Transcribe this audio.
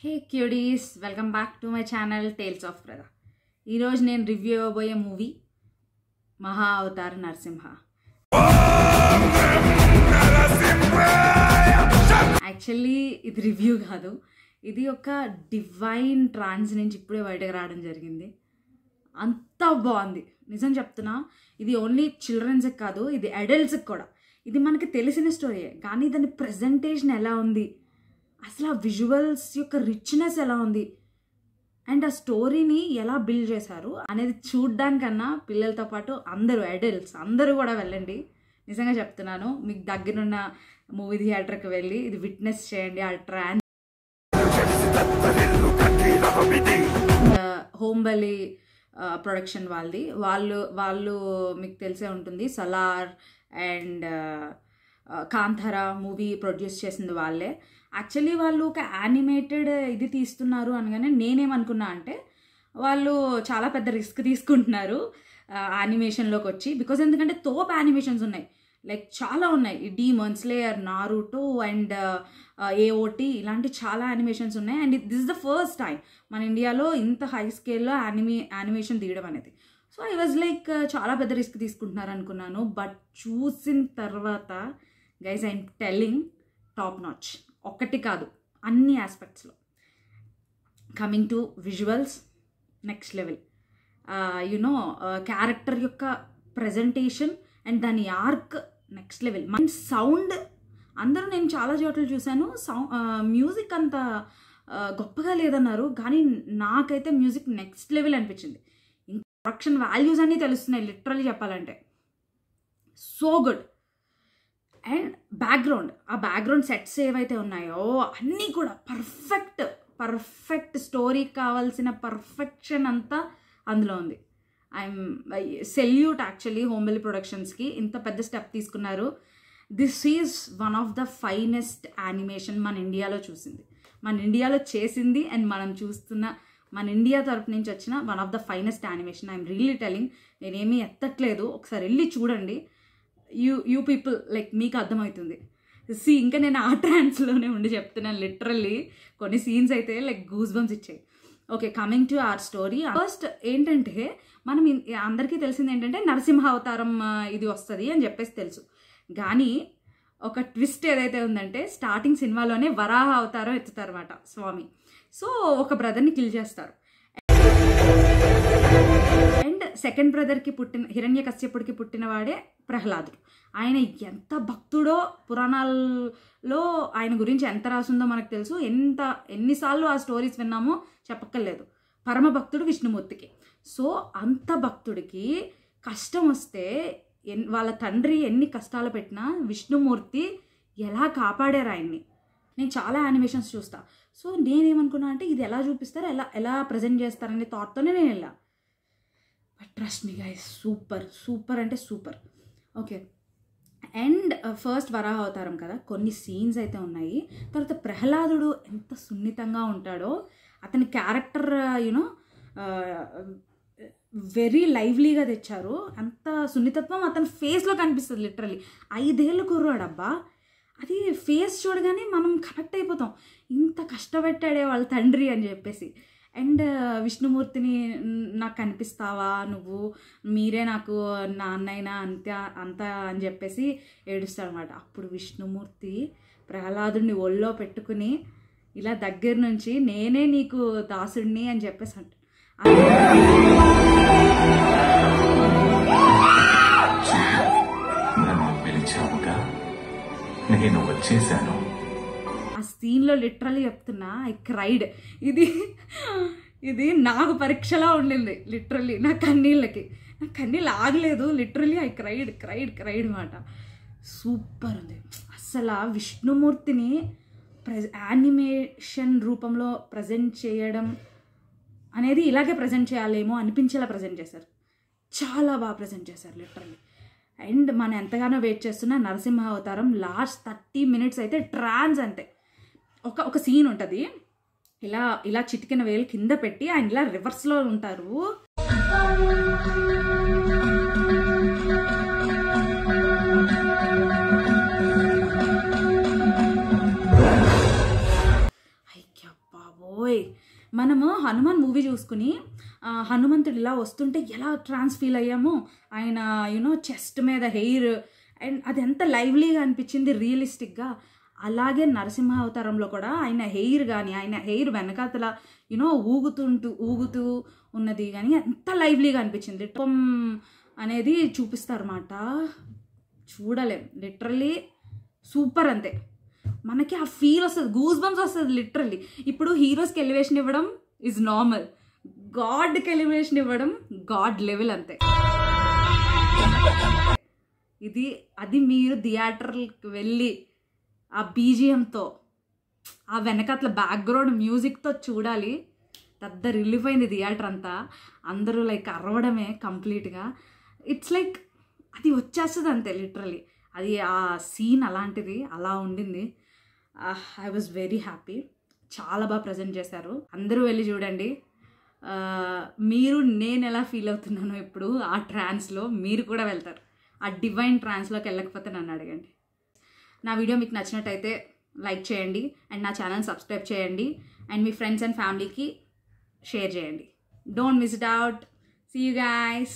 Hey cuties, welcome back to my channel tales of Prada. ఈరోజు నేను review ఇవ్వబోయే movie Maha Avatar Narasimha. Actually ఇది రివ్యూ కాదు, ఇది ఒక డివైన్ ట్రాన్స్ నుంచి ఇప్పుడే బయటకు రావడం జరిగింది. అంత బాగుంది, నిజం చెప్తున్నా. ఇది ఓన్లీ చిల్డ్రన్స్కి కాదు, ఇది అడల్ట్స్కి కూడా. ఇది మనకి తెలిసిన స్టోరీయే, కానీ దాని ప్రజెంటేషన్ ఎలా ఉంది, అసలు ఆ విజువల్స్ యొక్క రిచ్నెస్ ఎలా ఉంది అండ్ ఆ స్టోరీని ఎలా బిల్డ్ చేశారు అనేది చూడ్డానికన్నా పిల్లలతో పాటు అందరూ అడల్ట్స్ అందరూ కూడా వెళ్ళండి. నిజంగా చెప్తున్నాను, మీకు దగ్గరున్న మూవీ థియేటర్కి వెళ్ళి ఇది విట్నెస్ చేయండి. ఆ ట్రాన్స్ హోంబలి ప్రొడక్షన్ వాళ్ళు మీకు తెలిసే ఉంటుంది. Salaar and Kantara movie produce చేసింది వాళ్ళే. యాక్చువల్లీ వాళ్ళు ఒక యానిమేటెడ్ ఇది తీస్తున్నారు అనగానే నేనేమనుకున్నా అంటే వాళ్ళు చాలా పెద్ద రిస్క్ తీసుకుంటున్నారు యానిమేషన్లోకి వచ్చి. బికాజ్ ఎందుకంటే తోప్ యానిమేషన్స్ ఉన్నాయి, లైక్ చాలా ఉన్నాయి. డీమన్ స్లేయర్, నారుటో అండ్ ఏఓటీ ఇలాంటి చాలా యానిమేషన్స్ ఉన్నాయి. And this is the first time మన ఇండియాలో ఇంత హై స్కేల్లో యానిమేషన్ తీయడం అనేది. సో ఐ వాజ్ లైక్ చాలా పెద్ద రిస్క్ తీసుకుంటున్నారు అనుకున్నాను. బట్ చూసిన తర్వాత guys I'm telling, top notch. ఒక్కటి కాదు, అన్ని ఆస్పెక్ట్స్లో. Coming to visuals, next level. You know character యొక్క ప్రజెంటేషన్ అండ్ దాని ఆర్క్ నెక్స్ట్ లెవెల్. మన సౌండ్ అందరూ నేను చాలా చోట్ల చూశాను, మ్యూజిక్ అంత గొప్పగా లేదన్నారు, కానీ నాకైతే మ్యూజిక్ నెక్స్ట్ లెవెల్ అనిపించింది. ఇంకా ప్రొడక్షన్ వాల్యూస్ అన్నీ తెలుస్తున్నాయి లిటరల్లీ చెప్పాలంటే. So good. అండ్ బ్యాక్గ్రౌండ్, ఆ బ్యాక్గ్రౌండ్ సెట్స్ ఏవైతే ఉన్నాయో అన్నీ కూడా పర్ఫెక్ట్ స్టోరీకి కావాల్సిన పర్ఫెక్షన్ అంతా అందులో ఉంది. ఐఎమ్ సెల్యూట్ యాక్చువల్లీ హోంబలి ప్రొడక్షన్స్కి, ఇంత పెద్ద స్టెప్ తీసుకున్నారు. This is one of the finest animation మన ఇండియాలో చూసింది, మన ఇండియాలో చేసింది. అండ్ మనం చూస్తున్న మన ఇండియా తరపు నుంచి వచ్చిన one of the finest animation. I'm really telling, నేనేమీ ఎత్తట్లేదు, ఒకసారి వెళ్ళి చూడండి. యూ పీపుల్ లైక్ మీకు అర్థమవుతుంది. ఇంకా నేను ఆ ట్రాన్స్లోనే ఉండి చెప్తున్నాను. లిటరల్లీ కొన్ని సీన్స్ అయితే లైక్ గూస్ బంప్స్ ఇచ్చాయి. Okay, coming to our story. First ఏంటంటే మనం అందరికీ తెలిసింది ఏంటంటే నరసింహ అవతారం ఇది వస్తుంది అని చెప్పేసి తెలుసు. కానీ ఒక ట్విస్ట్ ఏదైతే ఉందంటే స్టార్టింగ్ సినిమాలోనే వరాహ అవతారం ఎత్తుతారన్నమాట స్వామి. సో ఒక బ్రదర్ని కిల్ చేస్తారు. అండ్ సెకండ్ బ్రదర్కి హిరణ్యకశ్యపుడికి పుట్టినవాడే ప్రహ్లాదుడు. ఆయన ఎంత భక్తుడో, పురాణాల్లో ఆయన గురించి ఎంత రాసిందో మనకు తెలుసు. ఎన్నిసార్లు ఆ స్టోరీస్ విన్నామో చెప్పక్కర్లేదు. పరమ భక్తుడు విష్ణుమూర్తికి. సో అంత భక్తుడికి కష్టం వస్తే వాళ్ళ తండ్రి ఎన్ని కష్టాలు పెట్టినా విష్ణుమూర్తి ఎలా కాపాడారు ఆయన్ని. నేను చాలా యానిమేషన్స్ చూస్తా. సో నేనేమనుకున్నా అంటే ఇది ఎలా చూపిస్తారు, ఎలా ప్రజెంట్ చేస్తారనే థాట్తోనే నేను వెళ్ళా. But trust me guys, super అంటే సూపర్. ఓకే, అండ్ ఫస్ట్ వరాహ అవతారం కదా, కొన్ని సీన్స్ అయితే ఉన్నాయి. తర్వాత ప్రహ్లాదుడు ఎంత సున్నితంగా ఉంటాడో, అతని క్యారెక్టర్ యూనో వెరీ లైవ్లీగా తెచ్చారు. అంత సున్నితత్వం అతని ఫేస్లో కనిపిస్తుంది. లిటరల్లీ 5 ఏళ్ళు కుర్రాడబ్బా, అది ఫేస్ చూడగానే మనం కనెక్ట్ అయిపోతాం. ఇంత కష్టపెట్టాడే వాళ్ళ తండ్రి అని చెప్పేసి. అండ్ విష్ణుమూర్తిని నాకు కనిపిస్తావా నువ్వు, మీరే నాకు నాన్నైనా అంత అని చెప్పేసి ఏడుస్తాడనమాట. అప్పుడు విష్ణుమూర్తి ప్రహ్లాదుడిని ఒళ్ళో పెట్టుకుని ఇలా దగ్గర నుంచి నేనే నీకు దాసుడిని అని చెప్పేసి అంట. నేను వచ్చేసాను. ఆ సీన్లో లిటరల్లీ చెప్తున్నా, ఐ క్రైడ్. ఇది నాకు పరీక్షలా ఉండింది లిటరల్లీ. నా కన్నీళ్ళు ఆగలేదు. లిటరల్లీ ఐ క్రైడ్ మాట. సూపర్ ఉంది అసలు. విష్ణుమూర్తిని యానిమేషన్ రూపంలో ప్రజెంట్ చేయడం అనేది ఇలాగే ప్రజెంట్ చేయాలేమో అనిపించేలా ప్రజెంట్ చేశారు. చాలా బాగా ప్రజెంట్ చేశారు లిటరల్లీ. అండ్ మనం ఎంతగానో వెయిట్ చేస్తున్న నరసింహ అవతారం లాస్ట్ 30 minutes అయితే ట్రాన్స్ అంతే. ఒక సీన్ ఉంటుంది, ఇలా చిటికిన వేలు కింద పెట్టి ఆయన ఇలా రివర్స్లో ఉంటారు. అయ్యా బాబో, బాబోయ్, మనము హనుమాన్ మూవీ చూసుకుని హనుమంతుడు ఇలా వస్తుంటే ఎలా ట్రాన్స్ ఫీల్ అయ్యామో, ఆయన చెస్ట్ మీద హెయిర్ అండ్ అది ఎంత లైవ్లీగా అనిపించింది రియలిస్టిక్గా. అలాగే నరసింహ అవతారంలో కూడా ఆయన హెయిర్ కానీ, ఆయన హెయిర్ వెనకాతల ఊగుతూ ఉన్నది కానీ ఎంత లైవ్లీగా అనిపించింది. అనేది చూపిస్తారన్నమాట, చూడలేం, లిటరల్లీ సూపర్. అంతే, మనకి ఆ ఫీల్ వస్తుంది, గూస్ బంప్స్ వస్తుంది లిటరల్లీ. ఇప్పుడు హీరోస్కి ఎలివేషన్ ఇవ్వడం ఈజ్ నార్మల్, గాడ్కి ఎలివేషన్ ఇవ్వడం గాడ్ లెవెల్. అంతే, అది మీరు థియేటర్కి వెళ్ళి ఆ బీజిఎంతో, ఆ వెనకట్ల బ్యాక్గ్రౌండ్ మ్యూజిక్తో చూడాలి. పెద్ద రిలీఫ్ అయింది థియేటర్ అంతా, అందరూ లైక్ అరవడమే కంప్లీట్గా. ఇట్స్ లైక్ అది వచ్చేస్తుంది అంతే లిటరలీ. అది ఆ సీన్ అలాంటిది, అలా ఉండింది. I was very happy. చాలా బాగా ప్రజెంట్ చేశారు. అందరూ వెళ్ళి చూడండి. మీరు నేను ఎలా ఫీల్ అవుతున్నానో ఇప్పుడు ఆ ట్రాన్స్లో మీరు కూడా వెళ్తారు. ఆ డివైన్ ట్రాన్స్లోకి వెళ్ళకపోతే నన్ను అడగండి. నా వీడియో మీకు నచ్చినట్టయితే లైక్ చేయండి అండ్ నా ఛానల్ సబ్స్క్రైబ్ చేయండి అండ్ మీ ఫ్రెండ్స్ అండ్ ఫ్యామిలీకి షేర్ చేయండి. Don't miss it out. See you guys.